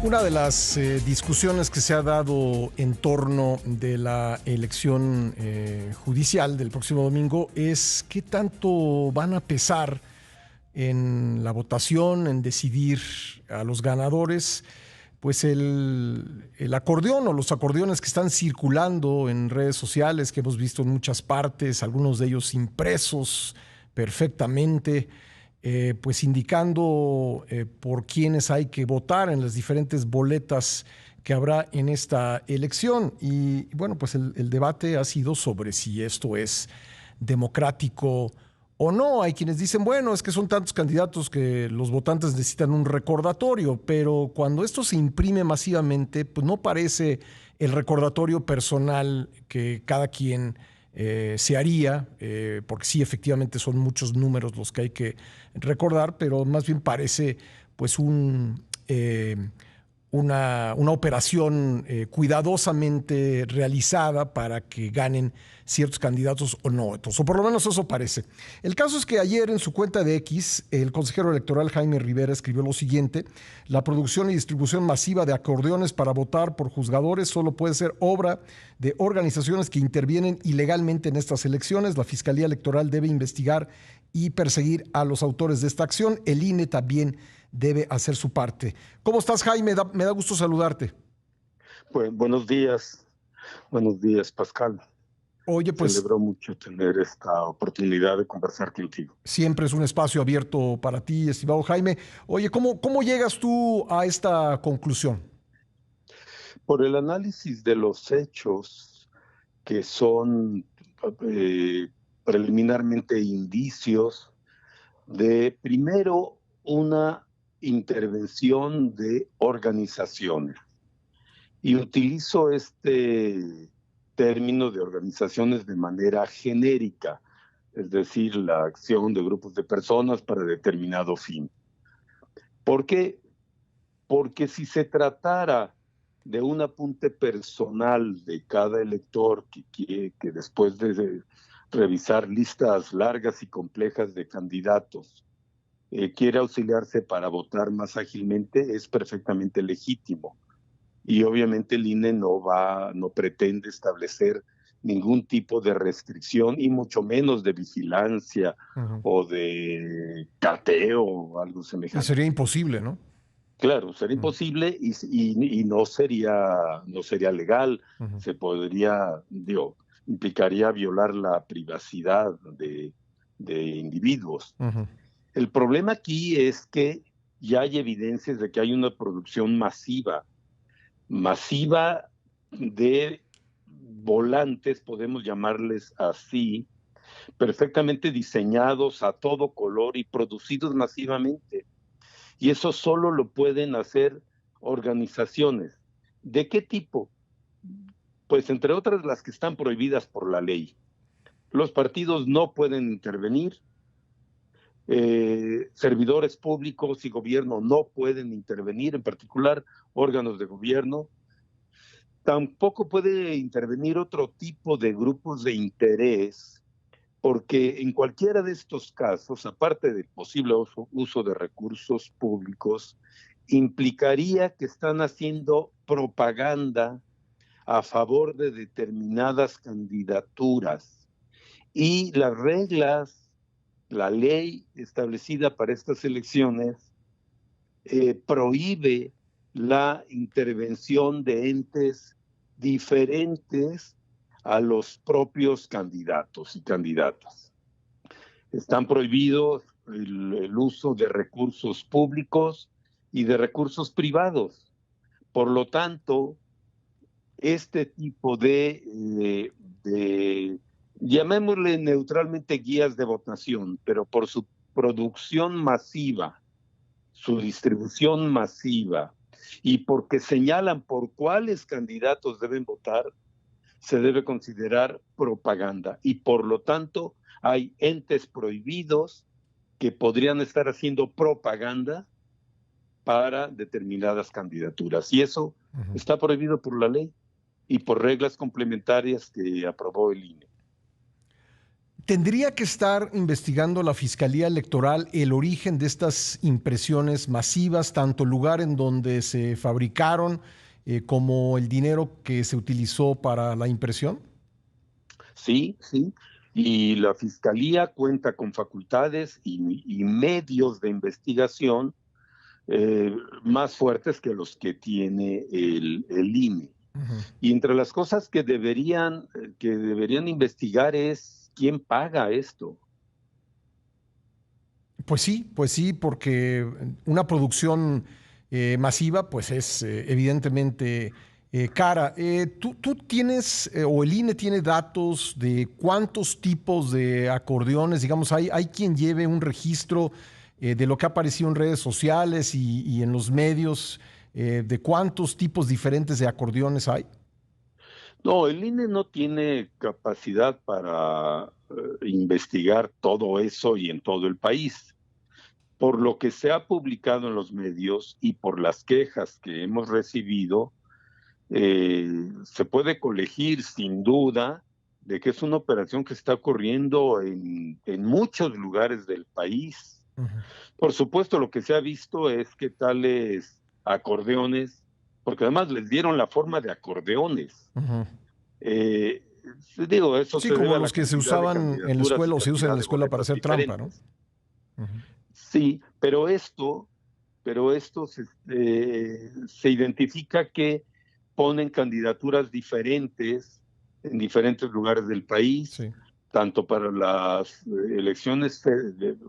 Una de las discusiones que se ha dado en torno de la elección judicial del próximo domingo es qué tanto van a pesar en la votación, en decidir a los ganadores, pues el acordeón o los acordeones que están circulando en redes sociales, que hemos visto en muchas partes, algunos de ellos impresos perfectamente, pues indicando por quiénes hay que votar en las diferentes boletas que habrá en esta elección. Y bueno, pues el debate ha sido sobre si esto es democrático o no. Hay quienes dicen, bueno, es que son tantos candidatos que los votantes necesitan un recordatorio, pero cuando esto se imprime masivamente, pues no parece el recordatorio personal que cada quien se haría, porque sí, efectivamente son muchos números los que hay que recordar, pero más bien parece pues una operación cuidadosamente realizada para que ganen ciertos candidatos o no otros, o por lo menos eso parece. El caso es que ayer en su cuenta de X, el consejero electoral Jaime Rivera escribió lo siguiente: la producción y distribución masiva de acordeones para votar por juzgadores solo puede ser obra de organizaciones que intervienen ilegalmente en estas elecciones. La Fiscalía Electoral debe investigar y perseguir a los autores de esta acción. El INE también debe hacer su parte. ¿Cómo estás, Jaime? Me da gusto saludarte. Pues buenos días, Pascal. Oye, pues Celebro mucho tener esta oportunidad de conversar contigo. siempre es un espacio abierto para ti, estimado Jaime. Oye, ¿cómo llegas tú a esta conclusión? Por el análisis de los hechos que son eh, preliminarmente indicios de, primero, una intervención de organizaciones. Y utilizo este término de organizaciones de manera genérica, es decir, la acción de grupos de personas para determinado fin. ¿Por qué? Porque si se tratara de un apunte personal de cada elector que después de revisar listas largas y complejas de candidatos quiere auxiliarse para votar más ágilmente, es perfectamente legítimo. Y obviamente el INE no pretende establecer ningún tipo de restricción y mucho menos de vigilancia Ujú. o de cateo o algo Y semejante. sería imposible, ¿no? Claro, sería Ujú, imposible y no sería legal. ujú. Se podría, implicaría violar la privacidad de individuos. Ujú. El problema aquí es que ya hay evidencias de que hay una producción masiva de volantes, podemos llamarles así, perfectamente diseñados a todo color y producidos masivamente. Y eso solo lo pueden hacer organizaciones. ¿De qué tipo? Pues entre otras las que están prohibidas por la ley. Los partidos no pueden intervenir, servidores públicos y gobierno no pueden intervenir, en particular órganos de gobierno. Tampoco puede intervenir otro tipo de grupos de interés, porque en cualquiera de estos casos, aparte del posible uso de recursos públicos, implicaría que están haciendo propaganda a favor de determinadas candidaturas. Y las reglas, la ley establecida para estas elecciones, prohíbe la intervención de entes diferentes a los propios candidatos y candidatas. Están prohibidos el uso de recursos públicos y de recursos privados. Por lo tanto, este tipo llamémosle neutralmente guías de votación, pero por su producción masiva, su distribución masiva y porque señalan por cuáles candidatos deben votar, se debe considerar propaganda y por lo tanto hay entes prohibidos que podrían estar haciendo propaganda para determinadas candidaturas y eso Ujú. está prohibido por la ley y por reglas complementarias que aprobó el INE. ¿Tendría que estar investigando la Fiscalía Electoral el origen de estas impresiones masivas, tanto el lugar en donde se fabricaron como el dinero que se utilizó para la impresión? Sí, sí. Y la Fiscalía cuenta con facultades y medios de investigación más fuertes que los que tiene el INE. Ujú. Y entre las cosas que deberían investigar es quién paga esto. Pues sí, porque una producción masiva, pues es evidentemente cara. ¿Tú tienes, o el INE tiene datos de cuántos tipos de acordeones, digamos, hay quien lleve un registro de lo que ha aparecido en redes sociales y en los medios, de cuántos tipos diferentes de acordeones hay? No, el INE no tiene capacidad para investigar todo eso y en todo el país. Por lo que se ha publicado en los medios y por las quejas que hemos recibido, se puede colegir sin duda de que es una operación que está ocurriendo en muchos lugares del país. Ujú. Por supuesto, lo que se ha visto es que tales acordeones, porque además les dieron la forma de acordeones. Ujú. Eh, Digo, eso Sí, se como debe a la los que se cantidad de usaban en la candidaturas y escuela o se usan en cantidad la de escuela para boletos hacer trampa, ¿no? diferentes. Ujú. Sí, pero esto se identifica que ponen candidaturas diferentes en diferentes lugares del país, Sí. tanto para las elecciones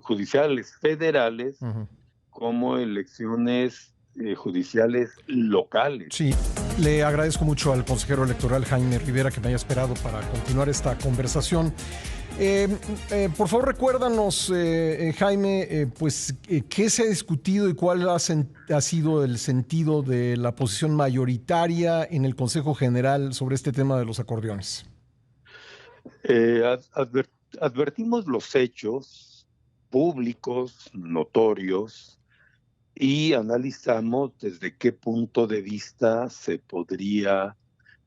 judiciales federales Ujú. como elecciones judiciales locales. Sí, le agradezco mucho al consejero electoral Jaime Rivera que me haya esperado para continuar esta conversación. Eh, por favor, recuérdanos, Jaime, qué se ha discutido y cuál ha sido el sentido de la posición mayoritaria en el Consejo General sobre este tema de los acordeones. Eh, Advertimos los hechos públicos, notorios, y analizamos desde qué punto de vista se podría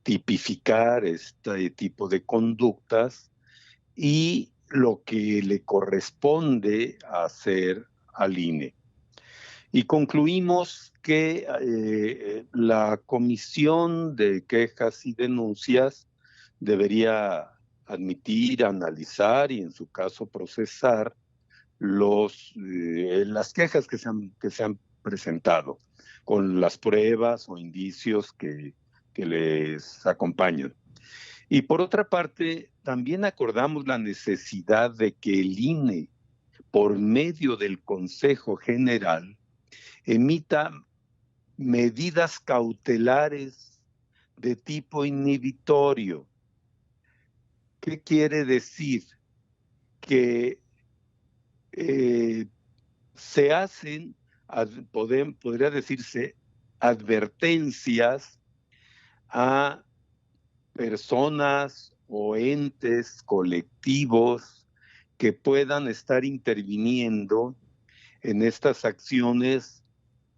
tipificar este tipo de conductas y lo que le corresponde hacer al INE. Y concluimos que la Comisión de Quejas y Denuncias debería admitir, analizar y en su caso procesar las quejas que se han presentado con las pruebas o indicios que les acompañan. Y por otra parte, también acordamos la necesidad de que el INE, por medio del Consejo General, emita medidas cautelares de tipo inhibitorio. ¿Qué quiere decir? Que eh, se hacen, podría decirse, advertencias a personas o entes colectivos que puedan estar interviniendo en estas acciones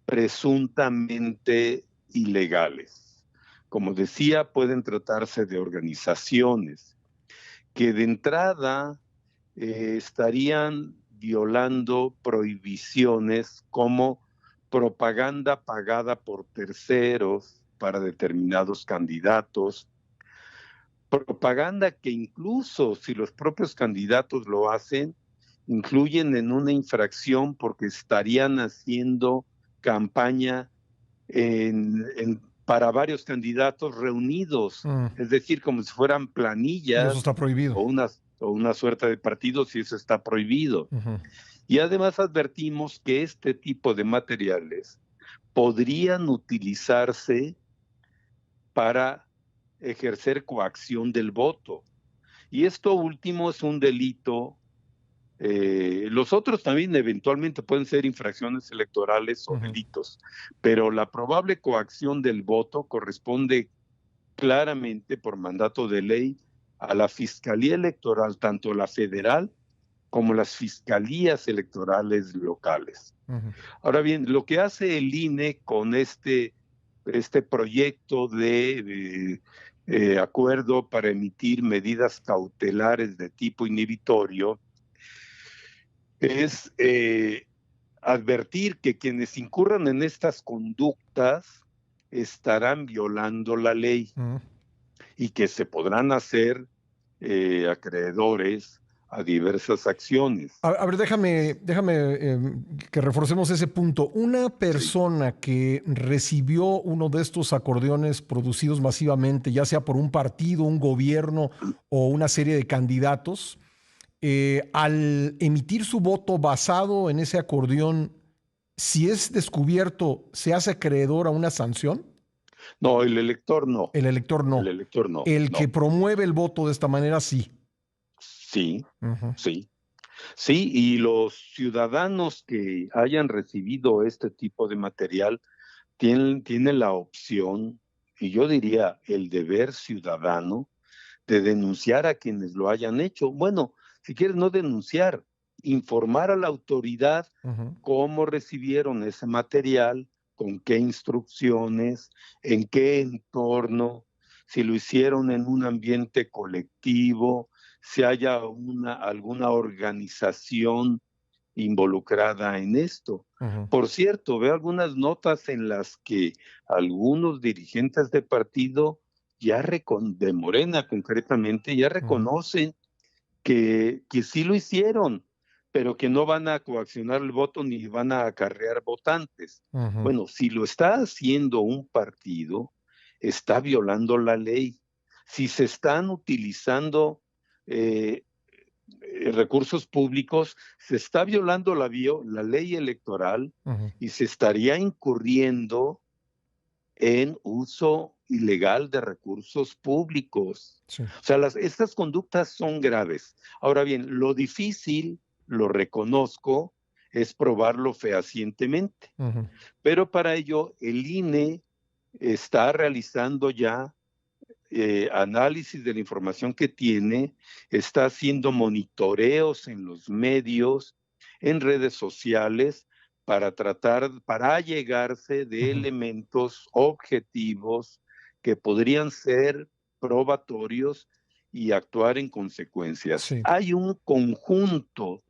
presuntamente ilegales. Como decía, pueden tratarse de organizaciones que de entrada estarían violando prohibiciones como propaganda pagada por terceros para determinados candidatos, propaganda que incluso si los propios candidatos lo hacen, incluyen en una infracción porque estarían haciendo campaña para varios candidatos reunidos, Mm. es decir, como si fueran Y eso planillas está prohibido. o una suerte de partidos, y eso está prohibido. Ujú. Y además advertimos que este tipo de materiales podrían utilizarse para ejercer coacción del voto. Y esto último es un delito. Los otros también eventualmente pueden ser infracciones electorales o Ujú. delitos, pero la probable coacción del voto corresponde claramente por mandato de ley a la Fiscalía Electoral, tanto la federal como las fiscalías electorales locales. Ujú. Ahora bien, lo que hace el INE con este proyecto acuerdo para emitir medidas cautelares de tipo inhibitorio es advertir que quienes incurran en estas conductas estarán violando la ley y que se podrán hacer acreedores a diversas acciones. A ver, déjame que reforcemos ese punto. Una persona que recibió uno de estos acordeones producidos masivamente, ya sea por un partido, un gobierno o una serie de candidatos, al emitir su voto basado en ese acordeón, si es descubierto, ¿se hace acreedor a una sanción? No, el elector no. El elector no. El elector no. El que promueve el voto de esta manera, sí. Sí, sí. Sí, y los ciudadanos que hayan recibido este tipo de material tienen la opción, y yo diría el deber ciudadano, de denunciar a quienes lo hayan hecho. Bueno, si quieres no denunciar, informar a la autoridad cómo recibieron ese material, con qué instrucciones, en qué entorno, si lo hicieron en un ambiente colectivo, si haya alguna organización involucrada en esto. Por cierto, veo algunas notas en las que algunos dirigentes de partido de Morena concretamente, ya reconocen que sí lo hicieron, pero que no van a coaccionar el voto ni van a acarrear votantes. Bueno, si lo está haciendo un partido, está violando la ley. Si se están utilizando recursos públicos, se está violando la ley electoral y se estaría incurriendo en uso ilegal de recursos públicos. Sí. O sea, estas conductas son graves. Ahora bien, lo difícil, lo reconozco, es probarlo fehacientemente. Pero para ello, el INE está realizando ya análisis de la información que tiene, está haciendo monitoreos en los medios, en redes sociales, para allegarse de elementos objetivos que podrían ser probatorios y actuar en consecuencias. Sí. Hay un conjunto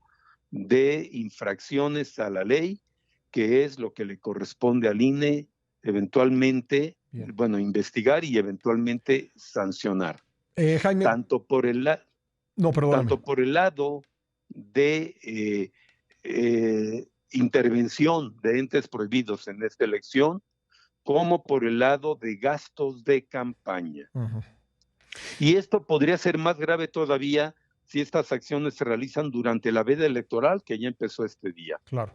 de infracciones a la ley que es lo que le corresponde al INE eventualmente, investigar y eventualmente sancionar. Jaime, tanto por el lado de intervención de entes prohibidos en esta elección, como por el lado de gastos de campaña. Y esto podría ser más grave todavía si estas acciones se realizan durante la veda electoral que ya empezó este día. Claro.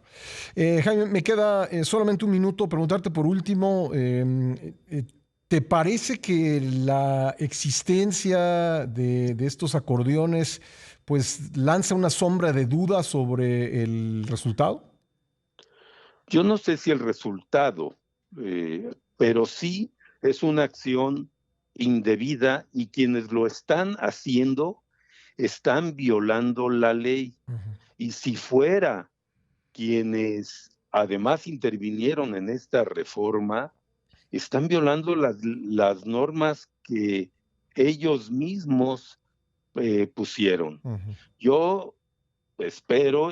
Jaime, me queda solamente un minuto. Preguntarte por último, ¿te parece que la existencia de estos acordeones pues lanza una sombra de duda sobre el resultado? Yo no sé si el resultado, pero sí es una acción indebida y quienes lo están haciendo están violando la ley. Y si fuera quienes además intervinieron en esta reforma, están violando las normas que ellos mismos pusieron. Yo espero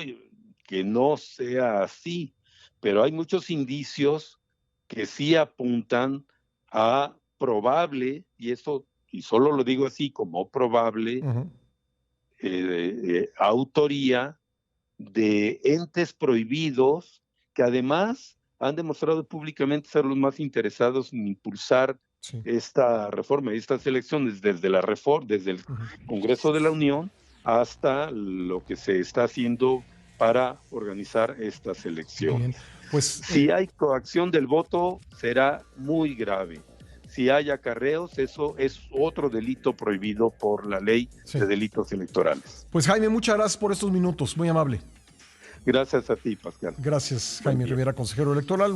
que no sea así, pero hay muchos indicios que sí apuntan a probable, y solo lo digo así como probable, autoría de entes prohibidos que además han demostrado públicamente ser los más interesados en impulsar esta reforma y estas elecciones desde el Congreso de la Unión hasta lo que se está haciendo para organizar estas elecciones. Pues, si hay coacción del voto, será muy grave. Si hay acarreos, eso es otro delito prohibido por la ley de delitos electorales. Pues Jaime, muchas gracias por estos minutos, muy amable. Gracias a ti, Pascal. Gracias, Jaime Rivera, consejero electoral.